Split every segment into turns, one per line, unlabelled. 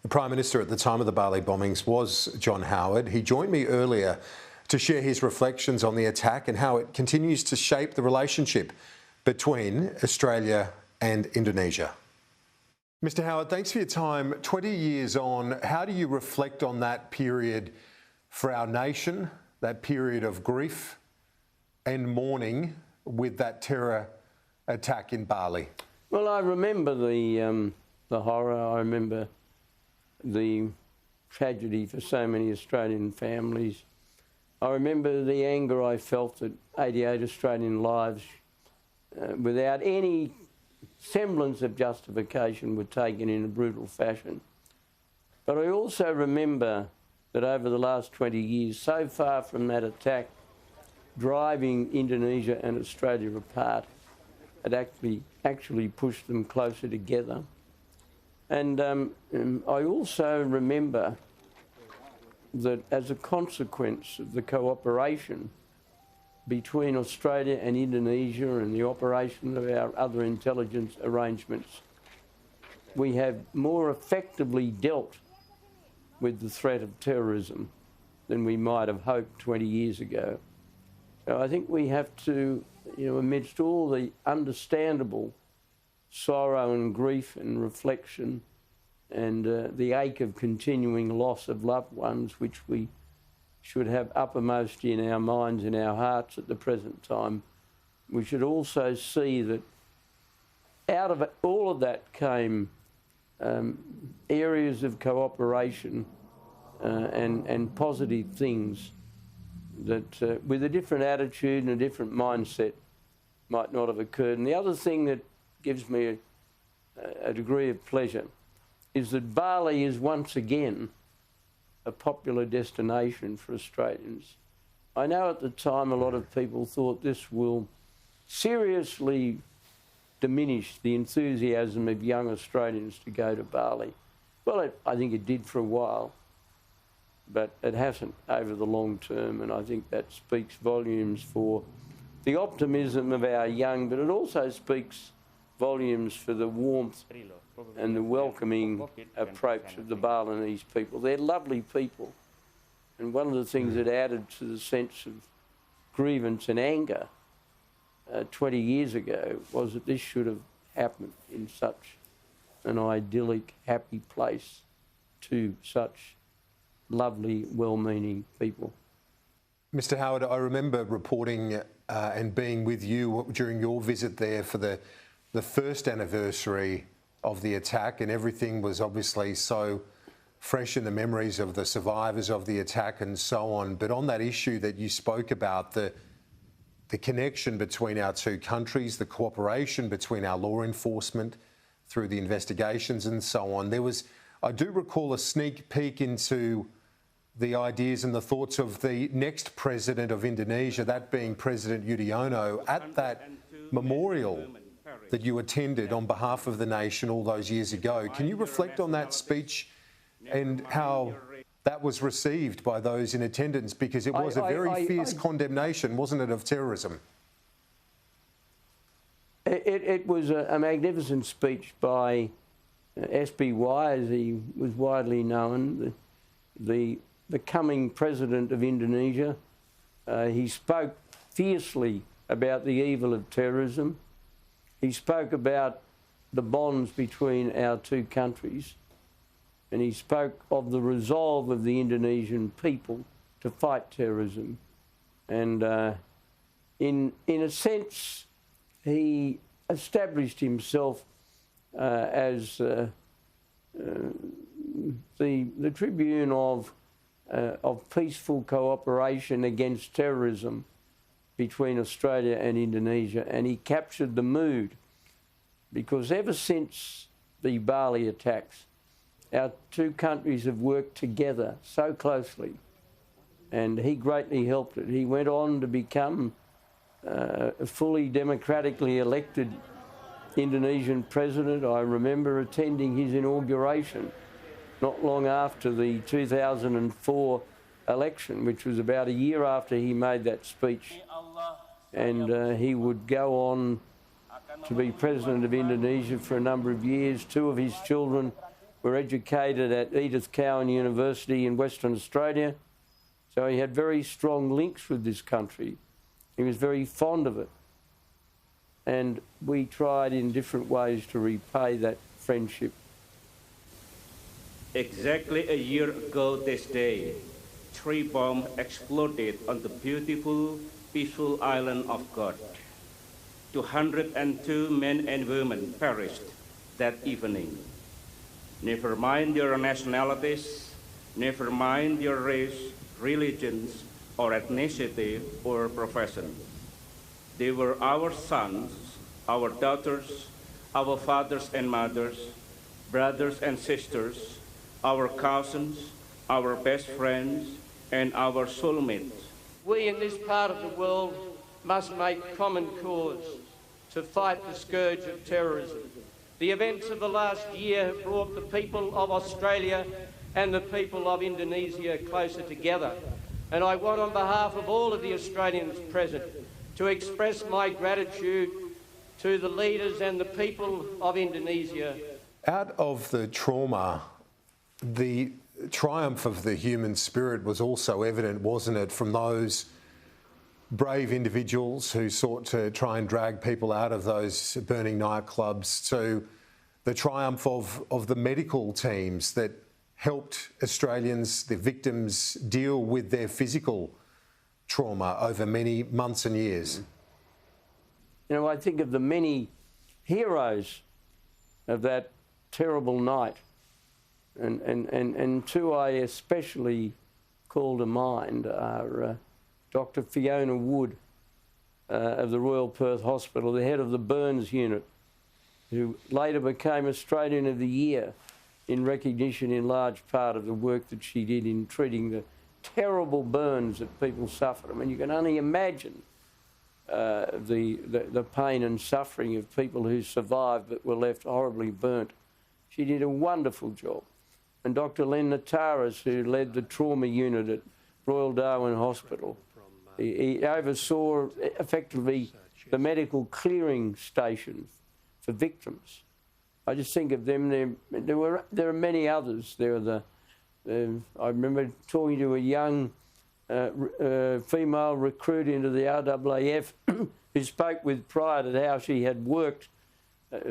The Prime Minister at the time of the Bali bombings was John Howard. He joined me earlier to share his reflections on the attack and how it continues to shape the relationship between Australia and Indonesia. Mr. Howard, thanks for your time. 20 years on, how do you reflect on that period for our nation, that period of grief and mourning with that terror attack in Bali?
Well, I remember the horror. I remember the tragedy for so many Australian families. I remember the anger I felt that 88 Australian lives, without any semblance of justification, were taken in a brutal fashion. But I also remember that over the last 20 years, so far from that attack driving Indonesia and Australia apart, it actually pushed them closer together. And I also remember that as a consequence of the cooperation between Australia and Indonesia and the operation of our other intelligence arrangements, we have more effectively dealt with the threat of terrorism than we might have hoped 20 years ago. So I think we have to, amidst all the understandable sorrow and grief and reflection and the ache of continuing loss of loved ones, which we should have uppermost in our minds and our hearts at the present time, we should also see that out of all of that came areas of cooperation and positive things that with a different attitude and a different mindset might not have occurred. And the other thing that gives me a degree of pleasure is that Bali is once again a popular destination for Australians. I know at the time a lot of people thought this will seriously diminish the enthusiasm of young Australians to go to Bali. Well, I think it did for a while, but it hasn't over the long term, and I think that speaks volumes for the optimism of our young, but it also speaks volumes for the warmth and the welcoming approach of the Balinese people. They're lovely people, and one of the things that added to the sense of grievance and anger 20 years ago was that this should have happened in such an idyllic, happy place to such lovely, well-meaning people.
Mr. Howard, I remember reporting and being with you during your visit there for the first anniversary of the attack, and everything was obviously so fresh in the memories of the survivors of the attack and so on. But on that issue that you spoke about, the connection between our two countries, the cooperation between our law enforcement through the investigations and so on, I do recall a sneak peek into the ideas and the thoughts of the next president of Indonesia, that being President Yudhoyono, at that memorial that you attended on behalf of the nation all those years ago. Can you reflect on that speech and how that was received by those in attendance? Because it was a very fierce condemnation, wasn't it, of terrorism?
It was a magnificent speech by SBY, as he was widely known, the coming president of Indonesia. He spoke fiercely about the evil of terrorism. He spoke about the bonds between our two countries, and he spoke of the resolve of the Indonesian people to fight terrorism. And in a sense, he established himself as the tribune of peaceful cooperation against terrorism between Australia and Indonesia, and he captured the mood, because ever since the Bali attacks, our two countries have worked together so closely, and he greatly helped it. He went on to become a fully democratically elected Indonesian president. I remember attending his inauguration not long after the 2004 election, which was about a year after he made that speech. And he would go on to be president of Indonesia for a number of years. Two of his children were educated at Edith Cowan University in Western Australia, so he had very strong links with this country. He was very fond of it. And we tried in different ways to repay that friendship.
Exactly a year ago this day, 3 bombs exploded on the beautiful, peaceful island of God. 202 men and women perished that evening. Never mind your nationalities, never mind your race, religions, or ethnicity, or profession. They were our sons, our daughters, our fathers and mothers, brothers and sisters, our cousins, our best friends, and our soulmates.
We in this part of the world must make common cause to fight the scourge of terrorism. The events of the last year have brought the people of Australia and the people of Indonesia closer together. And I want, on behalf of all of the Australians present, to express my gratitude to the leaders and the people of Indonesia.
Out of the trauma, the triumph of the human spirit was also evident, wasn't it, from those brave individuals who sought to try and drag people out of those burning nightclubs, to the triumph of the medical teams that helped Australians, the victims, deal with their physical trauma over many months and years.
You know, I think of the many heroes of that terrible night, and two I especially call to mind are Dr. Fiona Wood of the Royal Perth Hospital, the head of the burns unit, who later became Australian of the Year in recognition in large part of the work that she did in treating the terrible burns that people suffered. I mean, you can only imagine the pain and suffering of people who survived but were left horribly burnt. She did a wonderful job. And Dr. Len Nataris, who led the trauma unit at Royal Darwin Hospital, he oversaw effectively the medical clearing station for victims. I just think of them. There are many others. I remember talking to a young female recruit into the RAAF who spoke with pride at how she had worked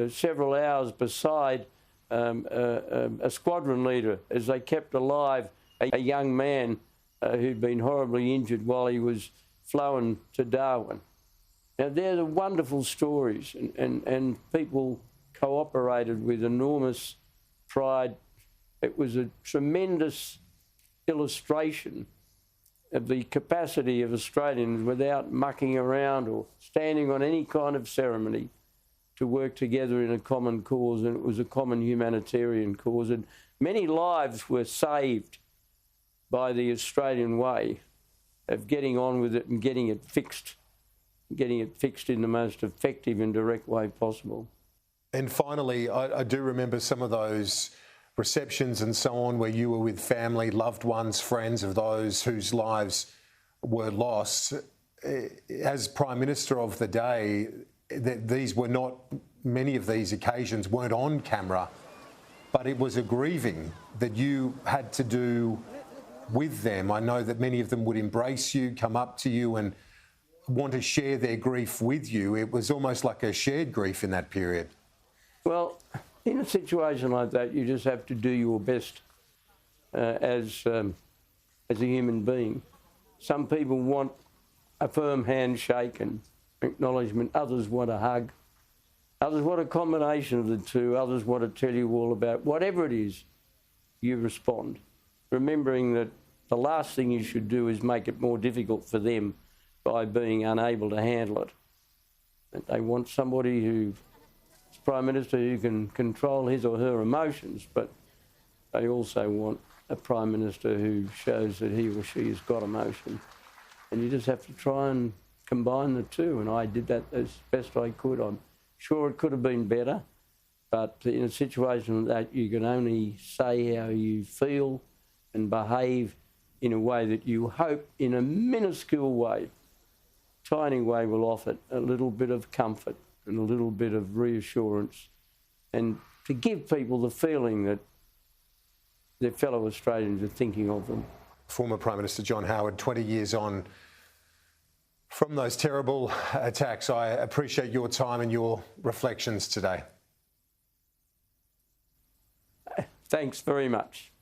several hours beside a squadron leader as they kept alive a young man who'd been horribly injured while he was flown to Darwin. Now, they're the wonderful stories, and people cooperated with enormous pride. It was a tremendous illustration of the capacity of Australians, without mucking around or standing on any kind of ceremony, to work together in a common cause, and it was a common humanitarian cause. And many lives were saved by the Australian way of getting on with it and getting it fixed in the most effective and direct way possible.
And finally, I do remember some of those receptions and so on where you were with family, loved ones, friends of those whose lives were lost. As Prime Minister of the day, many of these occasions weren't on camera, but it was a grieving that you had to do with them. I know that many of them would embrace you, come up to you and want to share their grief with you. It was almost like a shared grief in that period. Well,
in a situation like that, you just have to do your best as a human being. Some people want a firm handshake and acknowledgement. Others want a hug. Others want a combination of the two. Others want to tell you all about whatever it is. You respond, remembering that the last thing you should do is make it more difficult for them by being unable to handle it. And they want somebody who, Prime Minister, who can control his or her emotions, but they also want a Prime Minister who shows that he or she has got emotion. And you just have to try and combine the two, and I did that as best I could. I'm sure it could have been better, but in a situation like that, you can only say how you feel and behave in a way that you hope, in a minuscule way, tiny way, will offer a little bit of comfort and a little bit of reassurance, and to give people the feeling that their fellow Australians are thinking of them.
Former Prime Minister John Howard, 20 years on from those terrible attacks. I appreciate your time and your reflections today.
Thanks very much.